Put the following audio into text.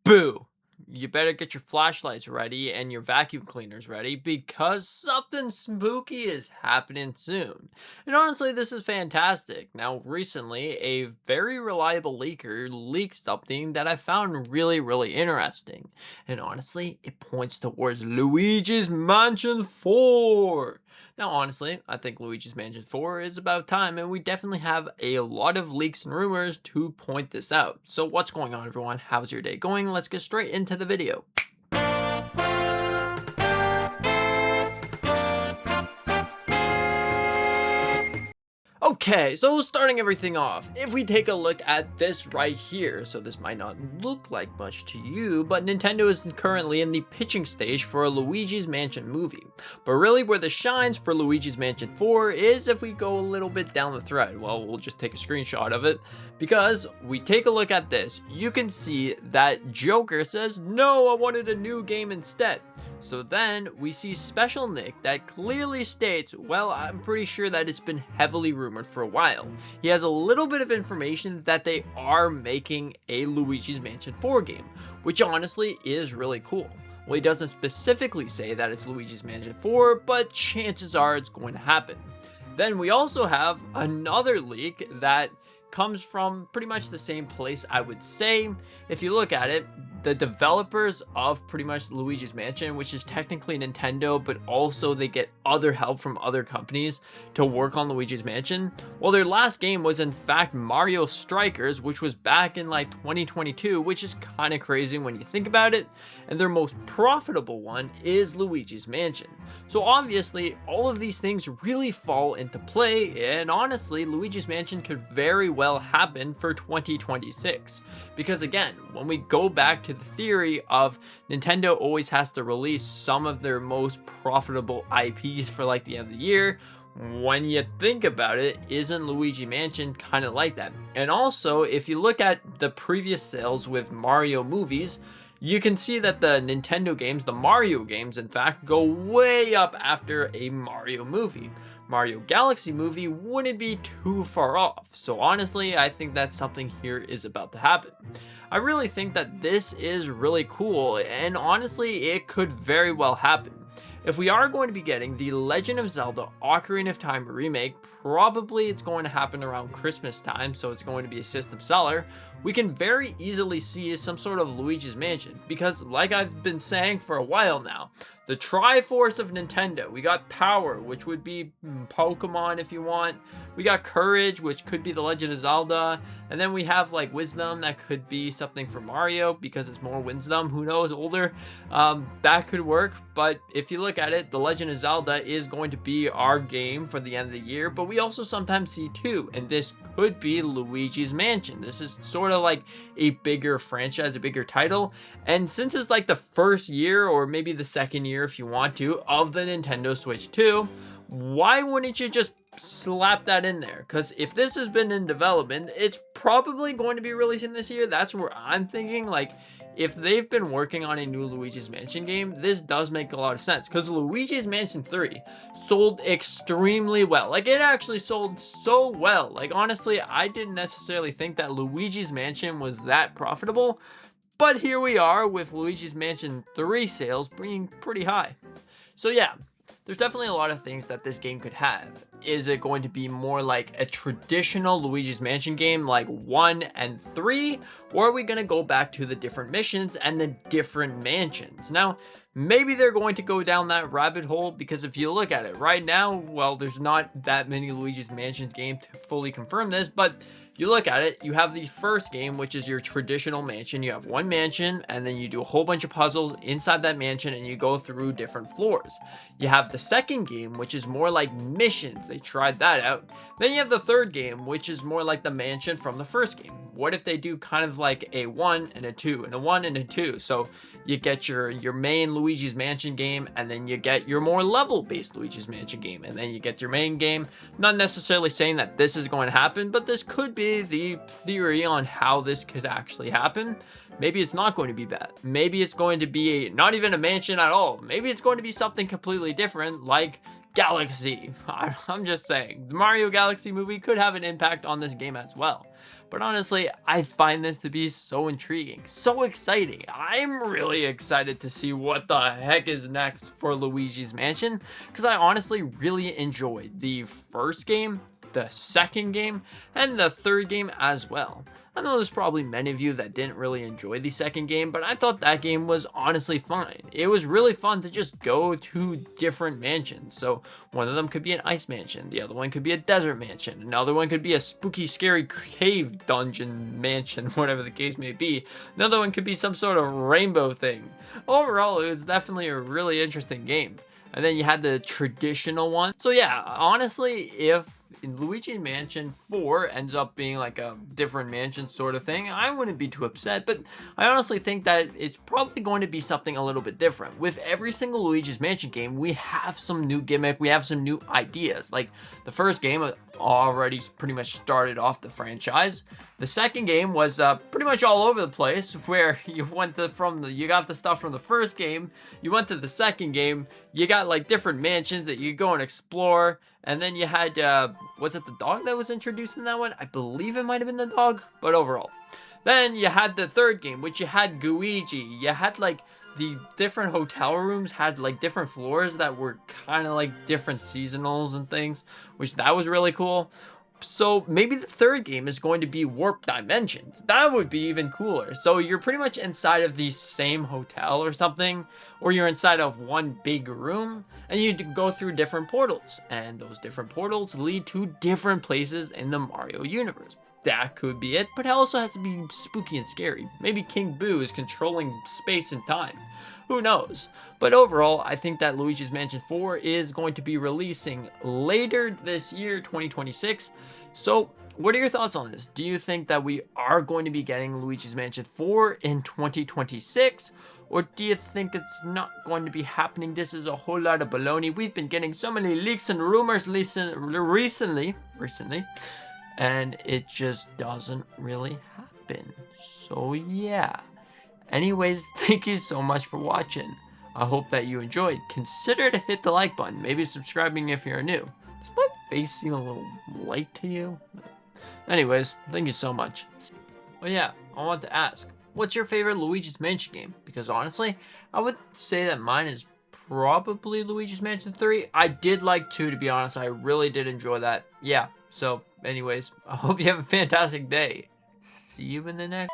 Boo! You better get your flashlights ready and your vacuum cleaners ready because something spooky is happening soon. And honestly, this is fantastic. Now, recently, a very reliable leaker leaked something that I found really interesting. And honestly, it points towards Luigi's Mansion 4. Now, honestly, I think Luigi's Mansion 4 is about time, and we definitely have a lot of leaks and rumors to point this out. So what's going on, everyone? How's your day going? Let's get straight into the video. Okay, so starting everything off, if we take a look at this right here, so this might not look like much to you, but Nintendo is currently in the pitching stage for a Luigi's Mansion movie. But really where the shines for Luigi's Mansion 4 is if we go a little bit down the thread. Well, we'll just take a screenshot of it, because we take a look at this, you can see that Joker says, "No, I wanted a new game instead." So then we see Special Nick that clearly states, well, I'm pretty sure that it's been heavily rumored for a while. He has a little bit of information that they are making a Luigi's Mansion 4 game, which honestly is really cool. Well, he doesn't specifically say that it's Luigi's Mansion 4, but chances are it's going to happen. Then we also have another leak that comes from pretty much the same place, I would say. If you look at it, the developers of pretty much Luigi's Mansion, which is technically Nintendo, but also they get other help from other companies to work on Luigi's Mansion. Well, their last game was in fact Mario Strikers, which was back in like 2022, which is kind of crazy when you think about it. And their most profitable one is Luigi's Mansion. So obviously, all of these things really fall into play, and honestly, Luigi's Mansion could very well happen for 2026. Because again, when we go back to the theory of Nintendo always has to release some of their most profitable IPs for like the end of the year, when you think about it, isn't Luigi Mansion kind of like that? And also, if you look at the previous sales with Mario movies, you can see that the Nintendo games, the Mario games, in fact, go way up after a Mario movie. Mario Galaxy movie wouldn't be too far off. So honestly, I think that something here is about to happen. I really think that this is really cool, and honestly, it could very well happen. If we are going to be getting the Legend of Zelda Ocarina of Time remake, probably it's going to happen around Christmas time, so it's going to be a system seller. We can very easily see some sort of Luigi's Mansion, because like I've been saying for a while now, the Triforce of Nintendo, we got Power, which would be Pokémon if you want. We got Courage, which could be the Legend of Zelda. And then we have like Wisdom, that could be something for Mario because it's more Wisdom, who knows, older. That could work. But if you look at it, the Legend of Zelda is going to be our game for the end of the year. But we also sometimes see two, and this could be Luigi's Mansion. This is sort of like a bigger franchise, a bigger title. And since it's like the first year, or maybe the second year if you want to, of the Nintendo Switch 2, why wouldn't you just slap that in there? Because if this has been in development, it's probably going to be releasing this year. That's where I'm thinking, like, if they've been working on a new Luigi's Mansion game, this does make a lot of sense, because Luigi's Mansion 3 sold extremely well. Like, it actually sold so well. Like, honestly, I didn't necessarily think that Luigi's Mansion was that profitable, but here we are with Luigi's Mansion 3 sales being pretty high. So yeah, there's definitely a lot of things that this game could have. Is it going to be more like a traditional Luigi's Mansion game like 1 and 3? Or are we going to go back to the different missions and the different mansions? Now, maybe they're going to go down that rabbit hole, because if you look at it right now, well, there's not that many Luigi's Mansion games to fully confirm this, but you look at it, you have the first game, which is your traditional mansion. You have one mansion, and then you do a whole bunch of puzzles inside that mansion, and you go through different floors. You have the second game, which is more like missions. They tried that out. Then you have the third game, which is more like the mansion from the first game. What if they do kind of like a 1 and a 2, and a 1 and a 2? So you get your main Luigi's Mansion game, and then you get your more level-based Luigi's Mansion game, and then you get your main game. Not necessarily saying that this is going to happen, but this could be the theory on how this could actually happen. Maybe it's not going to be bad. Maybe it's going to be not even a mansion at all. Maybe it's going to be something completely different, like Galaxy. I'm just saying, the Mario Galaxy movie could have an impact on this game as well. But honestly, I find this to be so intriguing, so exciting. I'm really excited to see what the heck is next for Luigi's Mansion, because I honestly really enjoyed the first game, the second game, and the third game as well. I know there's probably many of you that didn't really enjoy the second game, but I thought that game was honestly fine. It was really fun to just go to different mansions. So one of them could be an ice mansion, the other one could be a desert mansion, another one could be a spooky, scary cave dungeon mansion, whatever the case may be. Another one could be some sort of rainbow thing. Overall, it was definitely a really interesting game. And then you had the traditional one. So yeah, honestly, if Luigi Mansion 4 ends up being like a different mansion sort of thing, I wouldn't be too upset, but I honestly think that it's probably going to be something a little bit different. With every single Luigi's Mansion game, we have some new gimmick, we have some new ideas. Like the first game already pretty much started off the franchise. The second game was pretty much all over the place, where you went to you got the stuff from the first game, you went to the second game, you got like different mansions that you go and explore, and then you had was it the dog that was introduced in that one? I believe it might have been the dog, but overall. Then you had the third game, which you had Luigi. You had like the different hotel rooms had like different floors that were kind of like different seasonals and things, which that was really cool. So maybe the third game is going to be warp dimensions. That would be even cooler. So you're pretty much inside of the same hotel or something, or you're inside of one big room and you go through different portals, and those different portals lead to different places in the Mario universe. That could be it, but it also has to be spooky and scary. Maybe King Boo is controlling space and time. Who knows? But overall, I think that Luigi's Mansion 4 is going to be releasing later this year, 2026. So, what are your thoughts on this? Do you think that we are going to be getting Luigi's Mansion 4 in 2026? Or do you think it's not going to be happening? This is a whole lot of baloney. We've been getting so many leaks and rumors recently, and it just doesn't really happen. So yeah. Anyways, thank you so much for watching. I hope that you enjoyed. Consider to hit the like button, maybe subscribing if you're new. Does my face seem a little light to you? Anyways, thank you so much. Well, yeah, I want to ask, what's your favorite Luigi's Mansion game? Because honestly, I would say that mine is probably Luigi's Mansion 3. I did like 2, to be honest. I really did enjoy that. Yeah, so anyways, I hope you have a fantastic day. See you in the next